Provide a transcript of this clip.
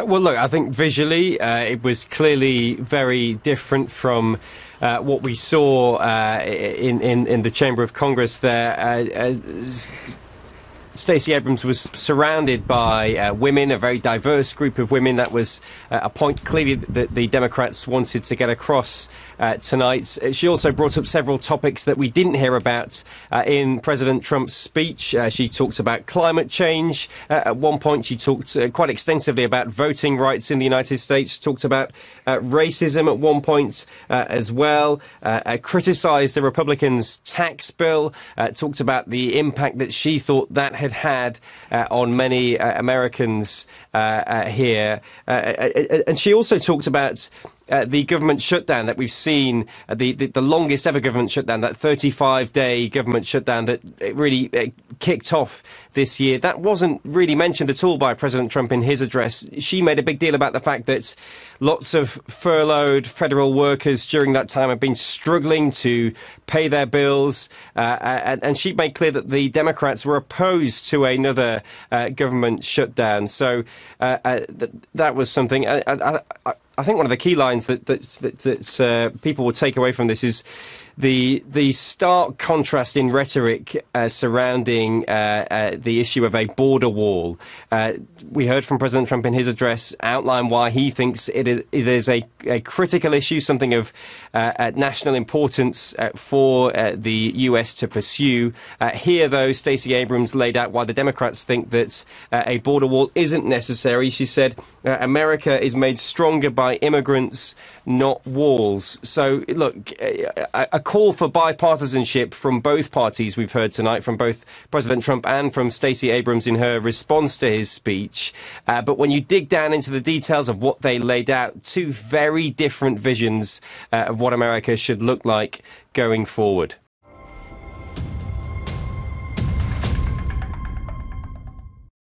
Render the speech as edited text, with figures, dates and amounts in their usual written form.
Well, look, I think visually it was clearly very different from what we saw in the Chamber of Congress there. Stacey Abrams was surrounded by women, a very diverse group of women. That was a point clearly that the Democrats wanted to get across tonight. She also brought up several topics that we didn't hear about in President Trump's speech. She talked about climate change. At one point, she talked quite extensively about voting rights in the United States, talked about racism at one point as well, criticised the Republicans' tax bill, talked about the impact that she thought that had on many Americans here. And she also talked about the government shutdown that we've seen, the longest ever government shutdown, that 35-day government shutdown that really kicked off this year. That wasn't really mentioned at all by President Trump in his address. She made a big deal about the fact that lots of furloughed federal workers during that time have been struggling to pay their bills. And she made clear that the Democrats were opposed to another government shutdown. So that was something. I think one of the key lines that people will take away from this is the stark contrast in rhetoric surrounding the issue of a border wall. We heard from President Trump in his address outline why he thinks it is a critical issue, something of national importance for the US to pursue. Here, though, Stacey Abrams laid out why the Democrats think that a border wall isn't necessary. She said, America is made stronger by immigrants, not walls. So, look, a call for bipartisanship from both parties we've heard tonight, from both President Trump and from Stacey Abrams in her response to his speech. But when you dig down into the details of what they laid out, two very different visions of what America should look like going forward.